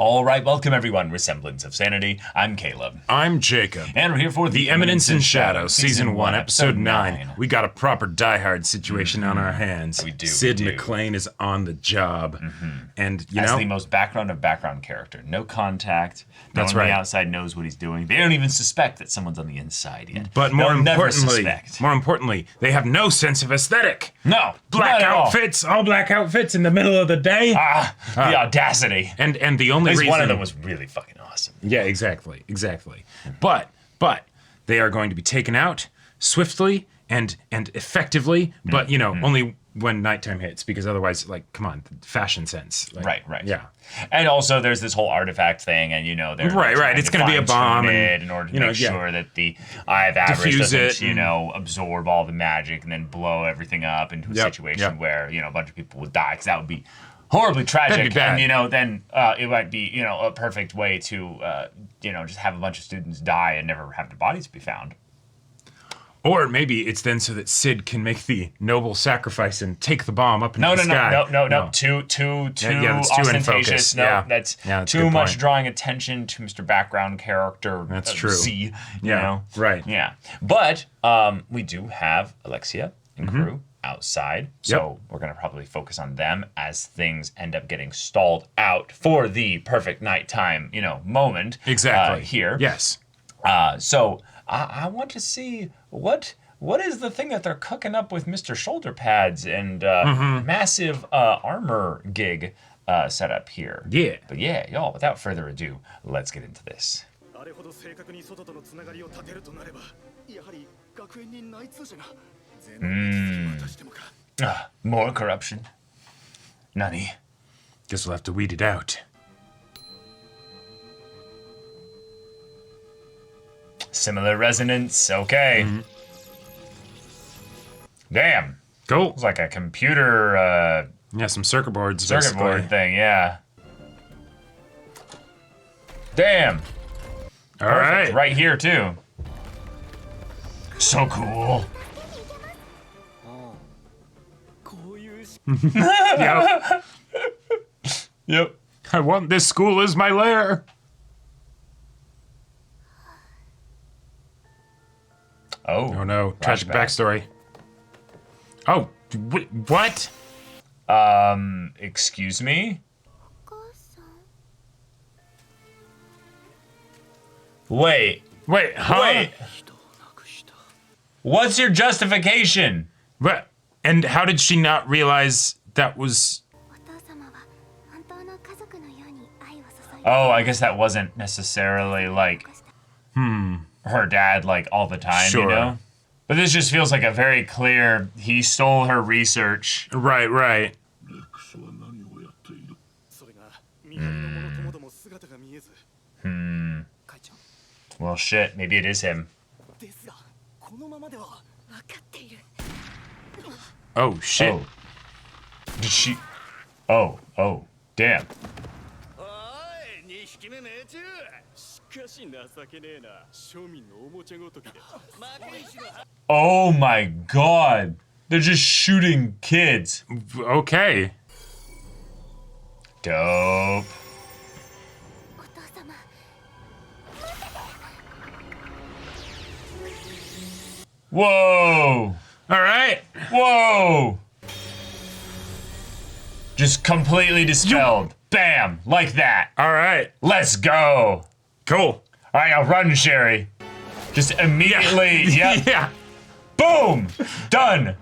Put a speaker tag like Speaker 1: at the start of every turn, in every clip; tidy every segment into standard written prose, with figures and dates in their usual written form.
Speaker 1: All right, welcome everyone. We're Semblance of Sanity. I'm Caleb.
Speaker 2: I'm Jacob.
Speaker 1: And we're here for
Speaker 2: The Eminence in Shadow, Season 1, Episode 9. We got a proper diehard situation on our hands.
Speaker 1: We do.
Speaker 2: Sid McLean is on the job. And, you
Speaker 1: As
Speaker 2: know...
Speaker 1: the most background of background character. No contact. No
Speaker 2: That's
Speaker 1: one on
Speaker 2: right.
Speaker 1: the outside knows what he's doing. They don't even suspect that someone's on the inside yet.
Speaker 2: But more
Speaker 1: never suspect.
Speaker 2: importantly, they have no sense of aesthetic.
Speaker 1: No.
Speaker 2: Black
Speaker 1: not at all.
Speaker 2: outfits, all black outfits in the middle of the day.
Speaker 1: The audacity.
Speaker 2: And the only
Speaker 1: At least
Speaker 2: reason...
Speaker 1: one of them was really fucking awesome.
Speaker 2: Yeah, exactly. But they are going to be taken out swiftly and effectively, but you know, only when nighttime hits, because otherwise, like, come on, fashion sense. Like,
Speaker 1: Right.
Speaker 2: Yeah.
Speaker 1: And also, there's this whole artifact thing, and you know, they're
Speaker 2: right. It's going to be a bomb, and
Speaker 1: in order to
Speaker 2: you know,
Speaker 1: make sure that the Eye of Avarice
Speaker 2: Diffuse
Speaker 1: doesn't,
Speaker 2: it,
Speaker 1: you know, absorb all the magic and then blow everything up into a situation where you know a bunch of people would die, because that would be horribly tragic.
Speaker 2: That'd be bad.
Speaker 1: And you know, then it might be a perfect way to you know, just have a bunch of students die and never have their bodies be found.
Speaker 2: Or maybe it's then so that Sid can make the noble sacrifice and take the bomb up into the sky.
Speaker 1: No. Too
Speaker 2: that's too in
Speaker 1: ostentatious.
Speaker 2: focus.
Speaker 1: No, that's
Speaker 2: a
Speaker 1: too
Speaker 2: good
Speaker 1: much
Speaker 2: point.
Speaker 1: drawing attention to Mr. Background Character.
Speaker 2: That's true.
Speaker 1: Z, you know?
Speaker 2: Right.
Speaker 1: Yeah. But we do have Alexia and crew outside. So we're going to probably focus on them as things end up getting stalled out for the perfect nighttime, you know, moment.
Speaker 2: Exactly.
Speaker 1: Here.
Speaker 2: Yes.
Speaker 1: So I want to see what is the thing that they're cooking up with Mr. Shoulder Pads and massive armor gig set up here.
Speaker 2: Yeah.
Speaker 1: But yeah, y'all, without further ado, let's get into this. More corruption. Nani?
Speaker 2: Guess we'll have to weed it out.
Speaker 1: Similar resonance, okay. Damn.
Speaker 2: Cool.
Speaker 1: It's like a computer
Speaker 2: Yeah, some circuit boards.
Speaker 1: circuit board thing, yeah. Damn.
Speaker 2: All
Speaker 1: Perfect.
Speaker 2: right.
Speaker 1: Right here, too. So cool.
Speaker 2: Yep.
Speaker 1: Yep.
Speaker 2: I want this school as my lair. Oh no, tragic backstory. Oh, what?
Speaker 1: Excuse me? Wait.
Speaker 2: Huh?
Speaker 1: Wait. What's your justification?
Speaker 2: What? And how did she not realize that was...
Speaker 1: Oh, I guess that wasn't necessarily like her dad like all the time, you know? But this just feels like a very clear, he stole her research.
Speaker 2: Right.
Speaker 1: Well, shit, maybe it is him.
Speaker 2: Oh, shit.
Speaker 1: Oh. Did she... Oh, damn. Oh my god. They're just shooting kids.
Speaker 2: Okay.
Speaker 1: Dope. Whoa.
Speaker 2: All right.
Speaker 1: Whoa. Just completely dispelled. Bam. Like that.
Speaker 2: All right.
Speaker 1: Let's go.
Speaker 2: Cool.
Speaker 1: All right, now run, Sherry. Just immediately. Yep.
Speaker 2: Yeah.
Speaker 1: Boom. Done.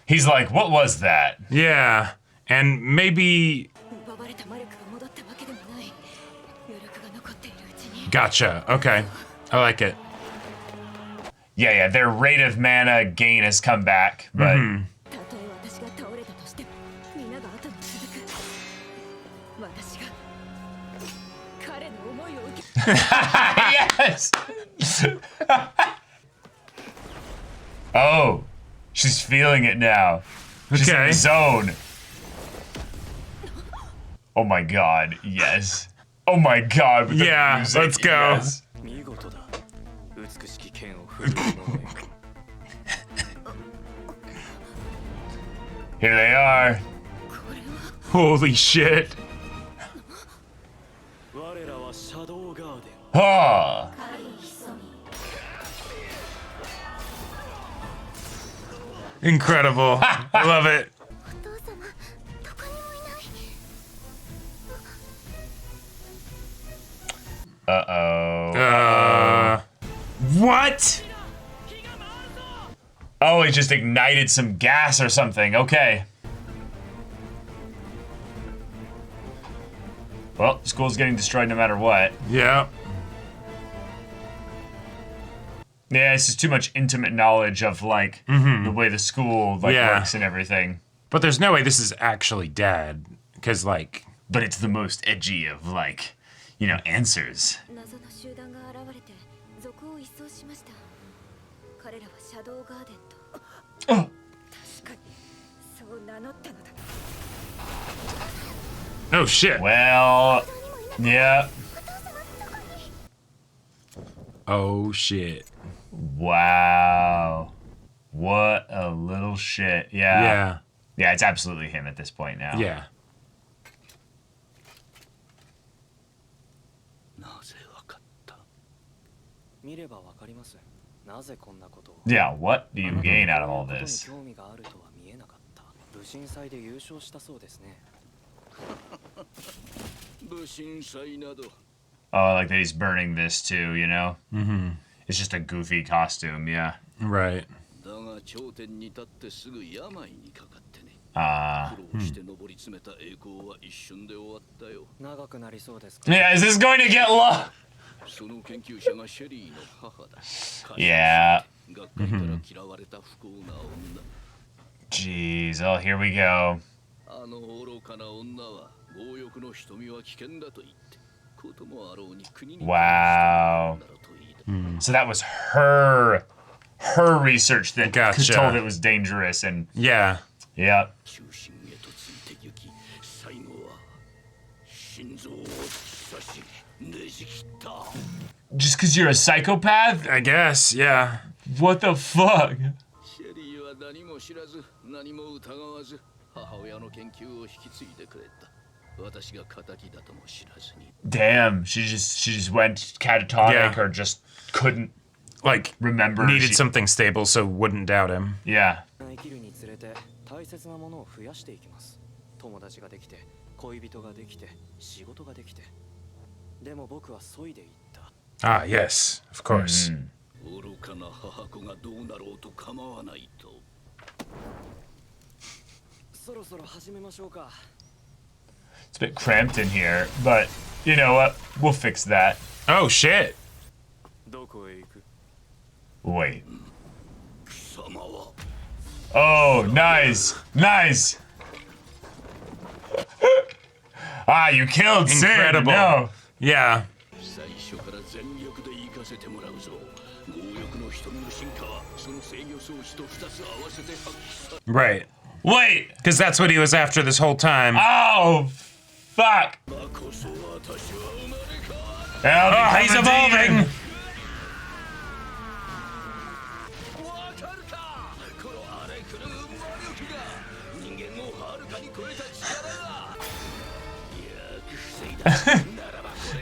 Speaker 1: He's like, what was that?
Speaker 2: Yeah. And maybe... Gotcha. Okay. I like it.
Speaker 1: Yeah, their rate of mana gain has come back, but... Yes! Oh, she's feeling it now. She's in the zone. Oh my god, yes. Oh my god, with the music,
Speaker 2: let's go.
Speaker 1: Yes. Here they are.
Speaker 2: Holy shit.
Speaker 1: Huh.
Speaker 2: Incredible. I love it.
Speaker 1: Uh-oh.
Speaker 2: What?
Speaker 1: Oh, it just ignited some gas or something. Okay. Well, school's getting destroyed no matter what.
Speaker 2: Yeah.
Speaker 1: Yeah, it's just too much intimate knowledge of, like, the way the school, like, works and everything.
Speaker 2: But there's no way this is actually Dad. Because, like...
Speaker 1: But it's the most edgy of, like, you know, answers. Oh.
Speaker 2: Oh, shit.
Speaker 1: Well, yeah.
Speaker 2: Oh, shit.
Speaker 1: Wow. What a little shit. Yeah.
Speaker 2: Yeah.
Speaker 1: Yeah, it's absolutely him at this point now.
Speaker 2: Yeah.
Speaker 1: Yeah, what do you gain out of all this? Oh, like that he's burning this too, you know? Mm-hmm. It's just a goofy costume, yeah.
Speaker 2: Right.
Speaker 1: Yeah, is this going to get low? Yeah. Jeez, oh, here we go. Wow. So that was her research that told it was dangerous and
Speaker 2: yeah.
Speaker 1: Yeah. Just because you're a psychopath?
Speaker 2: I guess, yeah.
Speaker 1: What the fuck? Damn, she just went catatonic or just couldn't
Speaker 2: like
Speaker 1: remember.
Speaker 2: Needed something stable so wouldn't doubt him.
Speaker 1: Yeah.
Speaker 2: Ah, yes, of course.
Speaker 1: It's a bit cramped in here, but you know what? We'll fix that.
Speaker 2: Oh, shit.
Speaker 1: Wait. Oh, nice. Nice. Ah, you killed Sid.
Speaker 2: Incredible.
Speaker 1: No.
Speaker 2: Yeah. Right.
Speaker 1: Wait.
Speaker 2: Because that's what he was after this whole time.
Speaker 1: Oh, fuck.
Speaker 2: Oh, he's evolving.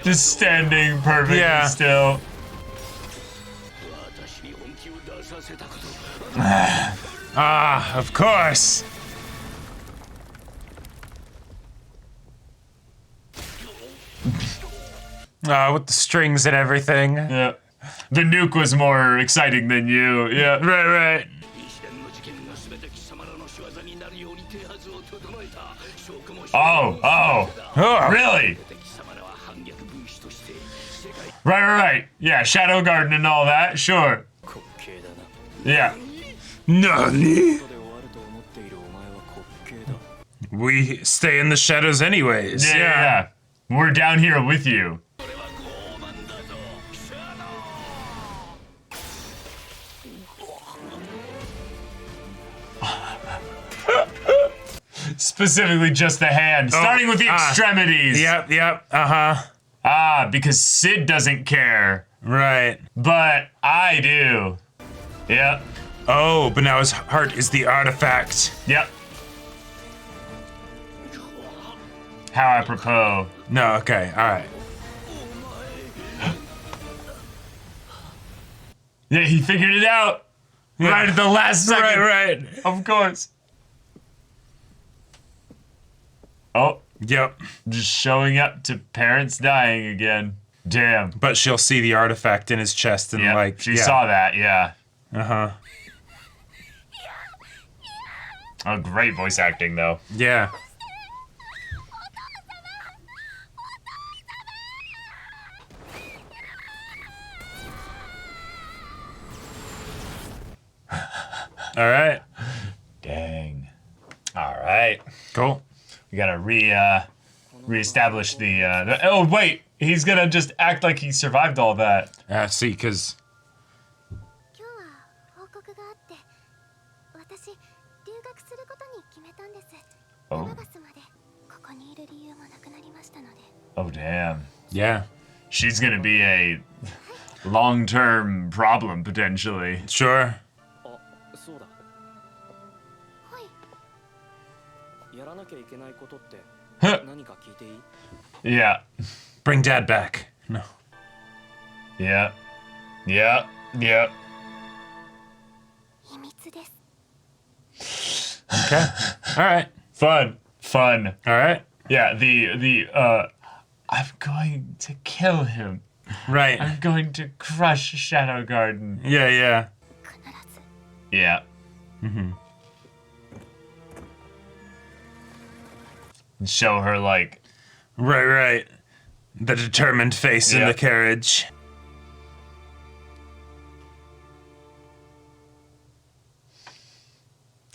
Speaker 1: Just standing perfectly still.
Speaker 2: Ah, of course. With the strings and everything.
Speaker 1: Yeah. The nuke was more exciting than you. Yeah.
Speaker 2: Right.
Speaker 1: Oh, really? Right. Yeah, Shadow Garden and all that, sure. Yeah.
Speaker 2: Nani? We stay in the shadows anyways.
Speaker 1: Yeah. We're down here with you. Specifically just the hand, starting with the extremities.
Speaker 2: Yep,
Speaker 1: because Sid doesn't care.
Speaker 2: Right.
Speaker 1: But I do. Yeah.
Speaker 2: Oh, but now his heart is the artifact.
Speaker 1: Yep. How apropos.
Speaker 2: No, okay, all right.
Speaker 1: Yeah, he figured it out.
Speaker 2: Yeah.
Speaker 1: Right at the last second.
Speaker 2: Right.
Speaker 1: Of course. Oh,
Speaker 2: Yep.
Speaker 1: just showing up to parents dying again. Damn.
Speaker 2: But she'll see the artifact in his chest and
Speaker 1: Yeah, she saw that, yeah.
Speaker 2: Uh-huh.
Speaker 1: Oh, great voice acting, though.
Speaker 2: Yeah. All right.
Speaker 1: Dang. All right.
Speaker 2: Cool.
Speaker 1: We gotta reestablish oh, wait! He's gonna just act like he survived all that.
Speaker 2: See, because...
Speaker 3: 今日は報告があって私留学することに決めたんです
Speaker 1: Oh.
Speaker 3: 山ガスまでここにいる理由もなくなりましたので
Speaker 1: Oh, damn.
Speaker 2: Yeah.
Speaker 1: She's gonna be a long-term problem, potentially.
Speaker 2: Sure.
Speaker 4: あ、そうだ。
Speaker 3: はい
Speaker 4: やらなきゃいけないことって
Speaker 1: Huh.
Speaker 4: 何か聞いていい？
Speaker 1: Yeah.
Speaker 2: Bring Dad back. No.
Speaker 1: Yeah. Yeah. Yeah.
Speaker 3: 秘密です
Speaker 2: Okay. All right.
Speaker 1: Fun. Fun.
Speaker 2: All right.
Speaker 1: Yeah, I'm going to kill him.
Speaker 2: Right.
Speaker 1: I'm going to crush Shadow Garden.
Speaker 2: Yeah.
Speaker 3: 必ず
Speaker 1: Yeah. And show her, like,
Speaker 2: Right. The determined face in
Speaker 1: Yeah.
Speaker 2: the carriage.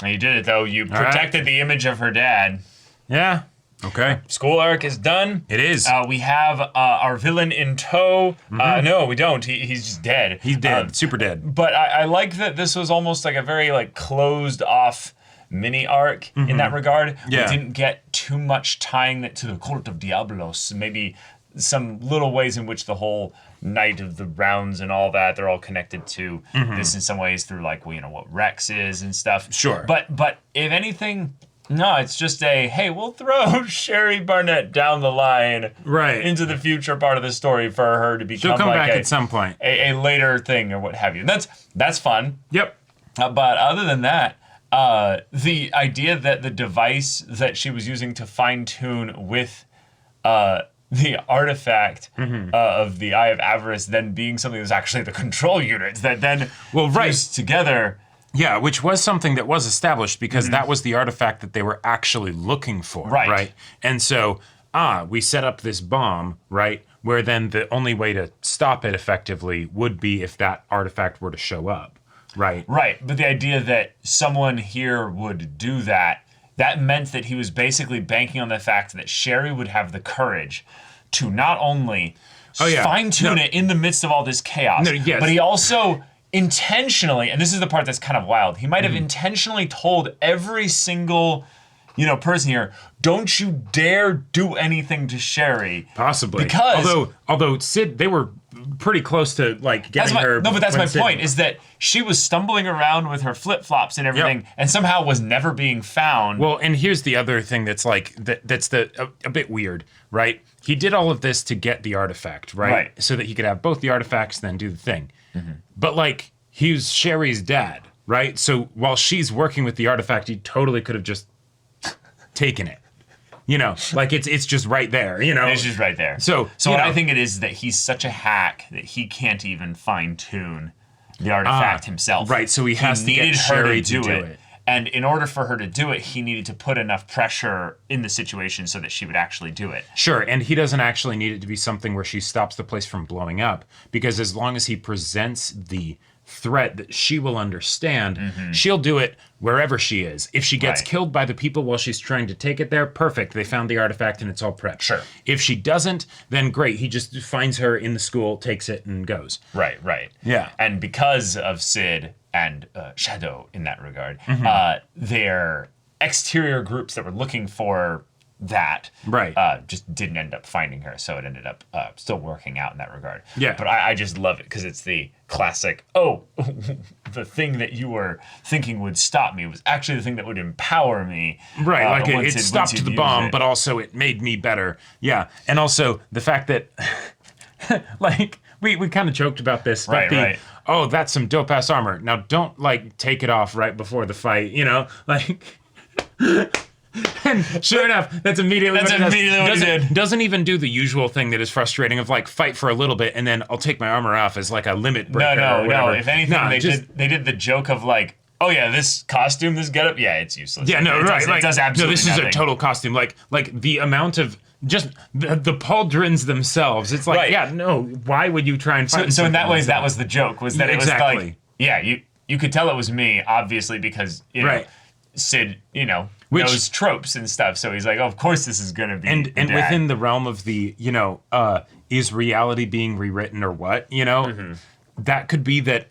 Speaker 1: you did it, though. You protected the image of her dad.
Speaker 2: Yeah. Okay.
Speaker 1: School arc is done.
Speaker 2: It is.
Speaker 1: We have our villain in tow. No, we don't. He's just dead.
Speaker 2: He's dead. Super dead.
Speaker 1: But I like that this was almost like a very like closed off mini arc in that regard.
Speaker 2: Yeah.
Speaker 1: We didn't get too much tying it to the Court of Diablos. Maybe some little ways in which the whole Night of the Rounds and all that, they're all connected to this in some ways through like, well, you know, what Rex is and stuff.
Speaker 2: Sure.
Speaker 1: But if anything, no, it's just a, hey, we'll throw Sherry Barnett down the line
Speaker 2: Right.
Speaker 1: into the future part of the story for her to become
Speaker 2: She'll come
Speaker 1: like
Speaker 2: back at some point.
Speaker 1: a later thing or what have you. That's fun.
Speaker 2: Yep.
Speaker 1: But other than that, the idea that the device that she was using to fine tune with the artifact of the Eye of Avarice then being something that's actually the control units that then fused together.
Speaker 2: Yeah, which was something that was established because that was the artifact that they were actually looking for.
Speaker 1: Right.
Speaker 2: And so, we set up this bomb, right? Where then the only way to stop it effectively would be if that artifact were to show up. Right.
Speaker 1: Right, but the idea that someone here would do that meant that he was basically banking on the fact that Sherry would have the courage to not only fine-tune it in the midst of all this chaos, but he also intentionally, and this is the part that's kind of wild, he might have intentionally told every single, person here, don't you dare do anything to Sherry.
Speaker 2: Possibly.
Speaker 1: Because
Speaker 2: although Sid, they were pretty close to like getting her.
Speaker 1: No, but that's my
Speaker 2: Sid,
Speaker 1: point, is that she was stumbling around with her flip-flops and everything, and somehow was never being found.
Speaker 2: Well, and here's the other thing that's like that's a bit weird, right? He did all of this to get the artifact, right? So that he could have both the artifacts, then do the thing. But like, he's Sherry's dad, right? So while she's working with the artifact, he totally could have just taken it. Like it's just right there,
Speaker 1: It's just right there.
Speaker 2: So
Speaker 1: what I think it is that he's such a hack that he can't even fine-tune the artifact himself.
Speaker 2: Right, so he has to get Sherry to do it.
Speaker 1: And in order for her to do it, he needed to put enough pressure in the situation so that she would actually do it.
Speaker 2: Sure, and he doesn't actually need it to be something where she stops the place from blowing up, because as long as he presents the threat that she will understand, she'll do it wherever she is. If she gets killed by the people while she's trying to take it there, perfect. They found the artifact and it's all prepped.
Speaker 1: Sure.
Speaker 2: If she doesn't, then great. He just finds her in the school, takes it, and goes.
Speaker 1: Right.
Speaker 2: Yeah.
Speaker 1: And because of Sid and Shadow in that regard, their exterior groups that were looking for that just didn't end up finding her, so it ended up still working out in that regard.
Speaker 2: Yeah.
Speaker 1: But I just love it because it's the classic, the thing that you were thinking would stop me was actually the thing that would empower me.
Speaker 2: Right, like it
Speaker 1: once
Speaker 2: stopped
Speaker 1: you'd
Speaker 2: the
Speaker 1: used
Speaker 2: bomb,
Speaker 1: it.
Speaker 2: but also it made me better. Yeah, and also the fact that, like, we kind of joked about this, but
Speaker 1: Right.
Speaker 2: oh, that's some dope ass armor. Now don't like take it off right before the fight, you know, like. And sure enough, that's immediately what
Speaker 1: he did.
Speaker 2: Doesn't even do the usual thing that is frustrating of like fight for a little bit and then I'll take my armor off as like a limit breaker. or
Speaker 1: No.
Speaker 2: whatever.
Speaker 1: If anything, they did the joke of like, oh yeah, this costume, this getup, yeah, it's useless.
Speaker 2: Yeah, no,
Speaker 1: it
Speaker 2: right.
Speaker 1: Does,
Speaker 2: Like,
Speaker 1: it does absolutely
Speaker 2: this
Speaker 1: nothing.
Speaker 2: is a total costume. Like the amount of just the pauldrons themselves. It's like,
Speaker 1: Right.
Speaker 2: yeah, no. Why would you try and find?
Speaker 1: So in that way,
Speaker 2: something
Speaker 1: that
Speaker 2: like
Speaker 1: was the joke. Was that it was
Speaker 2: Exactly.
Speaker 1: like, yeah, you could tell it was me, obviously, because
Speaker 2: Right.
Speaker 1: Sid,
Speaker 2: Which-
Speaker 1: knows tropes and stuff. So he's like, oh, of course this is gonna be.
Speaker 2: and
Speaker 1: the dad.
Speaker 2: within the realm of the is reality being rewritten or what that could be that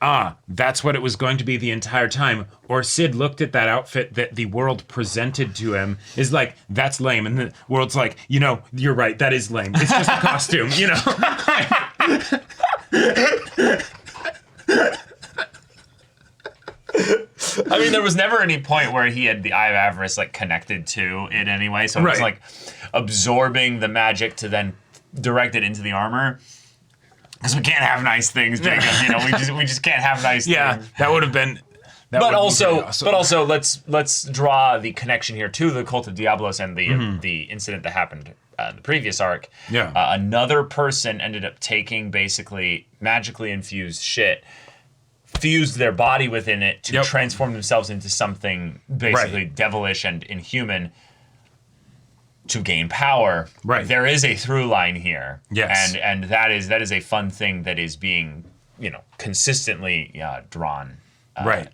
Speaker 2: that's what it was going to be the entire time, or Sid looked at that outfit that the world presented to him is like, that's lame, and the world's like, you're right, that is lame, it's just a costume.
Speaker 1: I mean, there was never any point where he had the Eye of Avarice like connected to it anyway. So it was
Speaker 2: Right.
Speaker 1: like absorbing the magic to then direct it into the armor. Because we can't have nice things, Jacob. We just can't have nice
Speaker 2: Yeah,
Speaker 1: things.
Speaker 2: that would have been. That
Speaker 1: But
Speaker 2: would be
Speaker 1: also,
Speaker 2: pretty awesome.
Speaker 1: let's draw the connection here to the Cult of Diablos and the incident that happened in the previous arc.
Speaker 2: Yeah.
Speaker 1: Another person ended up taking basically magically infused shit, fused their body within it to
Speaker 2: Yep.
Speaker 1: transform themselves into something basically
Speaker 2: Right.
Speaker 1: devilish and inhuman to gain power.
Speaker 2: Right.
Speaker 1: There is a through line here.
Speaker 2: Yes.
Speaker 1: And that is a fun thing that is being consistently drawn
Speaker 2: Right.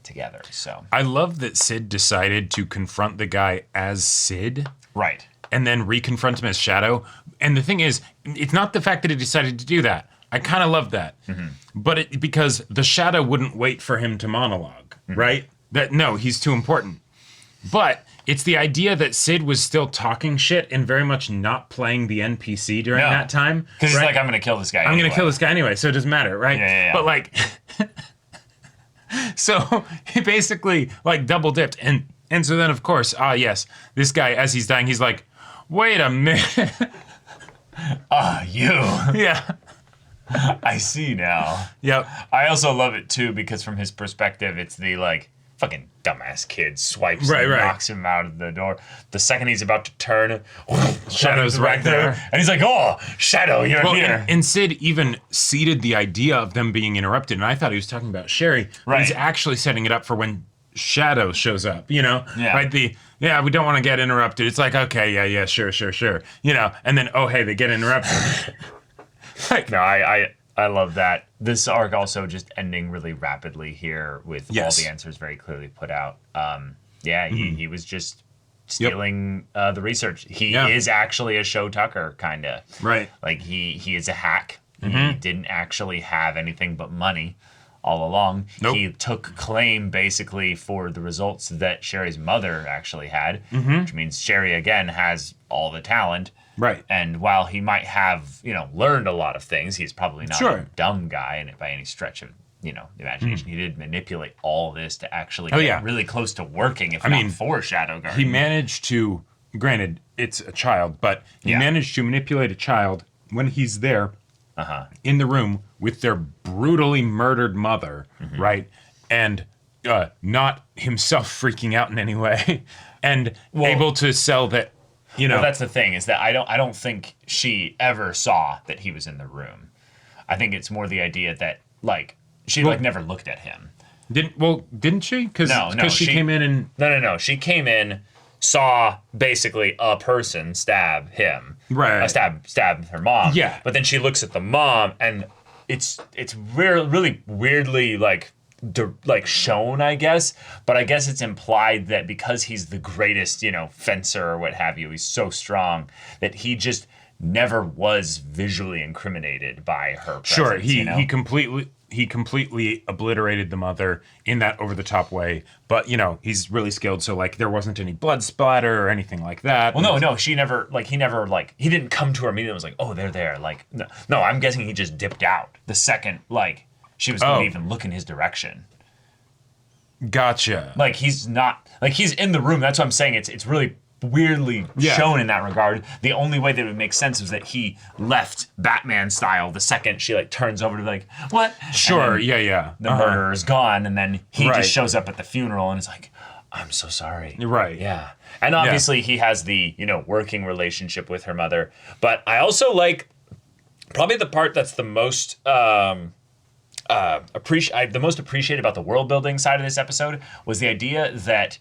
Speaker 1: together. So
Speaker 2: I love that Sid decided to confront the guy as Sid
Speaker 1: right.
Speaker 2: and then reconfront him as Shadow. And the thing is, it's not the fact that he decided to do that. I kind of love that. But because the Shadow wouldn't wait for him to monologue, right? No, he's too important. But it's the idea that Sid was still talking shit and very much not playing the NPC during
Speaker 1: No.
Speaker 2: that time.
Speaker 1: Because he's
Speaker 2: right?
Speaker 1: like, I'm gonna kill this guy.
Speaker 2: I'm going to kill this guy anyway, so it doesn't matter, right?
Speaker 1: Yeah.
Speaker 2: But like, so he basically like double dipped. And so then, of course, yes, this guy, as he's dying, he's like, wait a minute.
Speaker 1: You.
Speaker 2: Yeah.
Speaker 1: I see now.
Speaker 2: Yep.
Speaker 1: I also love it too because from his perspective, it's the like fucking dumbass kid swipes
Speaker 2: Right,
Speaker 1: and
Speaker 2: right.
Speaker 1: knocks him out of the door. The second he's about to turn,
Speaker 2: Shadow's right there.
Speaker 1: and he's like, "Oh, Shadow, you're
Speaker 2: Well,
Speaker 1: here."
Speaker 2: and Sid even seeded the idea of them being interrupted, and I thought he was talking about Sherry. But
Speaker 1: Right.
Speaker 2: he's actually setting it up for when Shadow shows up,
Speaker 1: Yeah.
Speaker 2: Right? We don't want to get interrupted. It's like, okay, yeah, sure. And then, oh, hey, they get interrupted. Like,
Speaker 1: No, I love that. This arc also just ending really rapidly here with
Speaker 2: Yes.
Speaker 1: all the answers very clearly put out. He was just stealing the research. He
Speaker 2: Yeah.
Speaker 1: is actually a Show Tucker, kind of.
Speaker 2: Right.
Speaker 1: Like he is a hack. He didn't actually have anything but money all along.
Speaker 2: Nope.
Speaker 1: He took claim basically for the results that Sherry's mother actually had, which means Sherry again has all the talent.
Speaker 2: Right.
Speaker 1: And while he might have, learned a lot of things, he's probably not
Speaker 2: Sure.
Speaker 1: a dumb guy in it by any stretch of, the imagination. He did manipulate all this to actually
Speaker 2: Oh,
Speaker 1: get
Speaker 2: yeah.
Speaker 1: really close to working, if
Speaker 2: I
Speaker 1: not
Speaker 2: mean,
Speaker 1: for Shadow Guard.
Speaker 2: He managed to, granted, it's a child, but he
Speaker 1: Yeah.
Speaker 2: managed to manipulate a child when he's there in the room with their brutally murdered mother, right? And not himself freaking out in any way, and able to sell that,
Speaker 1: Well, that's the thing, is that I don't think she ever saw that he was in the room. I think it's more the idea that, like, she, never looked at him.
Speaker 2: Didn't she? Because
Speaker 1: No,
Speaker 2: she came in and
Speaker 1: No. She came in, saw basically a person stab him.
Speaker 2: Right.
Speaker 1: Stab her mom.
Speaker 2: Yeah.
Speaker 1: But then she looks at the mom, and it's really weirdly shown, I guess. But I guess it's implied that because he's the greatest, fencer or what have you, he's so strong that he just never was visually incriminated by her presence.
Speaker 2: sure he completely obliterated the mother in that over the top way. But he's really skilled, so like there wasn't any blood splatter or anything like that.
Speaker 1: Well, no, he didn't come to her immediately and was like, oh, they're there. Like, no, I'm guessing he just dipped out the second, she was going to even look in his direction.
Speaker 2: Gotcha.
Speaker 1: Like he's not like he's in the room. That's what I'm saying. It's really weirdly shown in that regard. The only way that it would make sense is that he left Batman style the second she like turns over to be like, what?
Speaker 2: Sure. Yeah.
Speaker 1: The murderer's gone, and then he
Speaker 2: Right.
Speaker 1: just shows up at the funeral and is like, I'm so sorry.
Speaker 2: Right.
Speaker 1: Yeah. And obviously he has the, working relationship with her mother. But I also like probably the part that's the most the most appreciated about the world building side of this episode was the idea that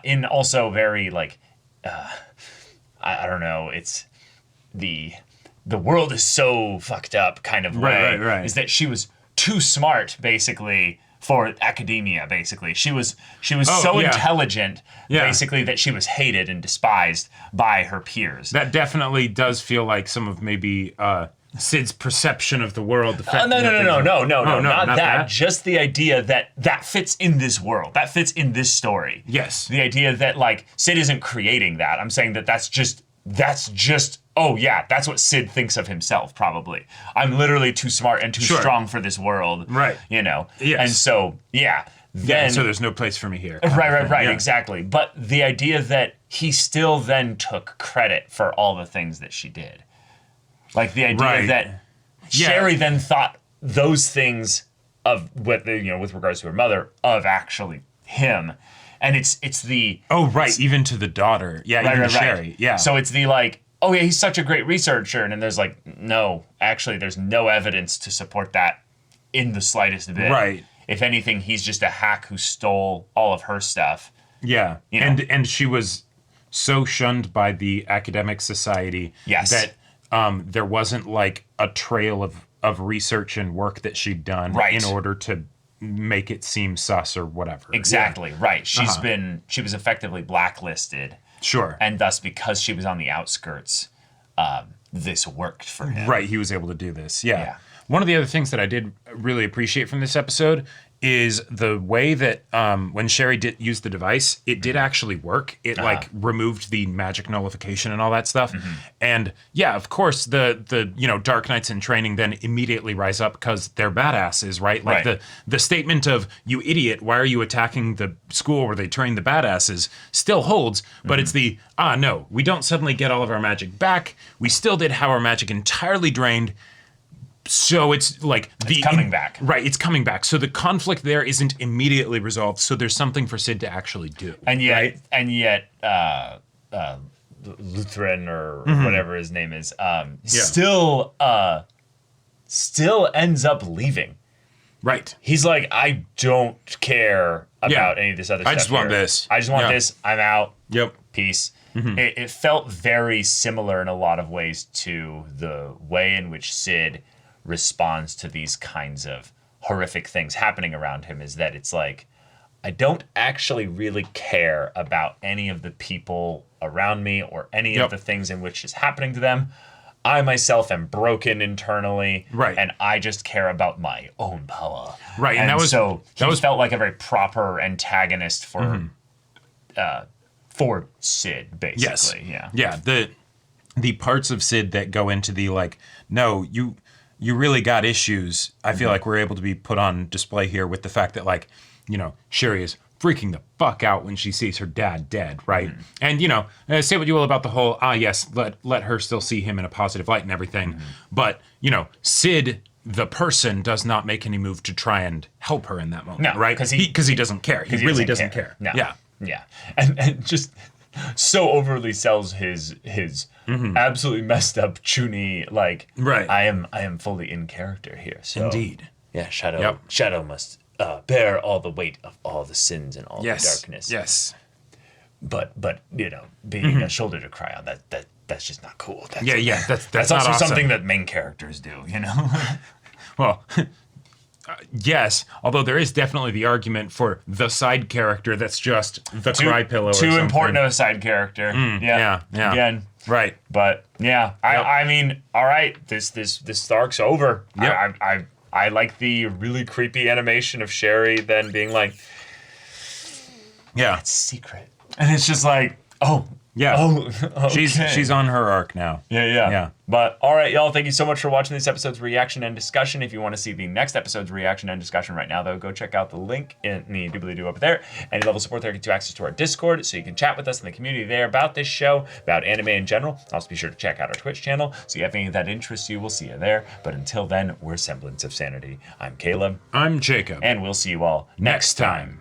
Speaker 1: in also very like I don't know, it's the world is so fucked up kind of way
Speaker 2: right.
Speaker 1: is that she was too smart basically for academia. Basically she was so intelligent basically that she was hated and despised by her peers.
Speaker 2: That definitely does feel like some of maybe Sid's perception of the world. The fact
Speaker 1: No, not that.
Speaker 2: that.
Speaker 1: Just the idea that fits in this world. That fits in this story.
Speaker 2: Yes.
Speaker 1: The idea that like Sid isn't creating that. I'm saying that's just oh yeah, that's what Sid thinks of himself probably. I'm literally too smart and too strong for this world.
Speaker 2: Right.
Speaker 1: Yes.
Speaker 2: Yes.
Speaker 1: And so, then
Speaker 2: so there's no place for me here.
Speaker 1: Right,
Speaker 2: Yeah.
Speaker 1: exactly. But the idea that he still then took credit for all the things that she did. Like the idea that Sherry then thought those things of what with regards to her mother of actually him, and it's the
Speaker 2: even to the daughter, even to Sherry,
Speaker 1: So it's the like, oh yeah, he's such a great researcher, and then there's like, no, actually, there's no evidence to support that in the slightest bit.
Speaker 2: Right.
Speaker 1: If anything, he's just a hack who stole all of her stuff.
Speaker 2: Yeah, and she was so shunned by the academic society that there wasn't like a trail of research and work that she'd done in order to make it seem sus or whatever.
Speaker 1: Exactly, right. She was effectively blacklisted.
Speaker 2: Sure.
Speaker 1: And thus, because she was on the outskirts, this worked for him.
Speaker 2: Right, he was able to do this. Yeah. One of the other things that I did really appreciate from this episode is the way that when Sherry did use the device, it did actually work. It like removed the magic nullification and all that stuff. And yeah, of course, the Dark Knights in training then immediately rise up because they're badasses, right? Like the statement of, you idiot, why are you attacking the school where they train the badasses still holds, but it's the, no, we don't suddenly get all of our magic back. We still did have our magic entirely drained. So it's like
Speaker 1: it's coming back.
Speaker 2: Right, it's coming back. So the conflict there isn't immediately resolved. So there's something for Sid to actually do.
Speaker 1: And yet, Lutheran or whatever his name is, still ends up leaving.
Speaker 2: Right.
Speaker 1: He's like, I don't care about any of this other stuff.
Speaker 2: I just want this.
Speaker 1: I just want this. I'm out.
Speaker 2: Yep.
Speaker 1: Peace. It felt very similar in a lot of ways to the way in which Sid responds to these kinds of horrific things happening around him, is that it's like, I don't actually really care about any of the people around me or any of the things in which is happening to them. I myself am broken internally, and I just care about my own power.
Speaker 2: Right, and
Speaker 1: he felt like a very proper antagonist for Sid, basically.
Speaker 2: Yes. Yeah. The parts of Sid that go into the like, no, you really got issues. I feel like we're able to be put on display here with the fact that like, Sherry is freaking the fuck out when she sees her dad dead, right? And say what you will about the whole yes, let her still see him in a positive light and everything, but Sid the person does not make any move to try and help her in that moment, right? Because he doesn't care. He really doesn't care.
Speaker 1: No.
Speaker 2: Yeah,
Speaker 1: and just so overly sells his absolutely messed up Chuni, like, I am fully in character here. So
Speaker 2: indeed.
Speaker 1: Yeah, Shadow must bear all the weight of all the sins and all the darkness.
Speaker 2: Yes.
Speaker 1: But being a shoulder to cry on, that's just not cool. That's
Speaker 2: that's
Speaker 1: also
Speaker 2: awesome.
Speaker 1: something that main characters do,
Speaker 2: Well, yes, although there is definitely the argument for the side character that's just the cry pillow or something.
Speaker 1: Too important of a side character.
Speaker 2: Yeah.
Speaker 1: Again.
Speaker 2: Right.
Speaker 1: But I mean, all right, this arc's over.
Speaker 2: Yep.
Speaker 1: I like the really creepy animation of Sherry then being like,
Speaker 2: yeah,
Speaker 1: it's secret. And it's just like, oh,
Speaker 2: Yeah.
Speaker 1: Oh, okay.
Speaker 2: She's on her arc now.
Speaker 1: Yeah.
Speaker 2: Yeah.
Speaker 1: But all right, y'all, thank you so much for watching this episode's reaction and discussion. If you want to see the next episode's reaction and discussion right now, though, go check out the link in the doobly-doo up there. Any level support there gets you access to our Discord, so you can chat with us in the community there about this show, about anime in general. Also, be sure to check out our Twitch channel. So if anything that interests you, we'll see you there. But until then, we're Semblance of Sanity. I'm Caleb,
Speaker 2: I'm Jacob.
Speaker 1: and we'll see you all next time.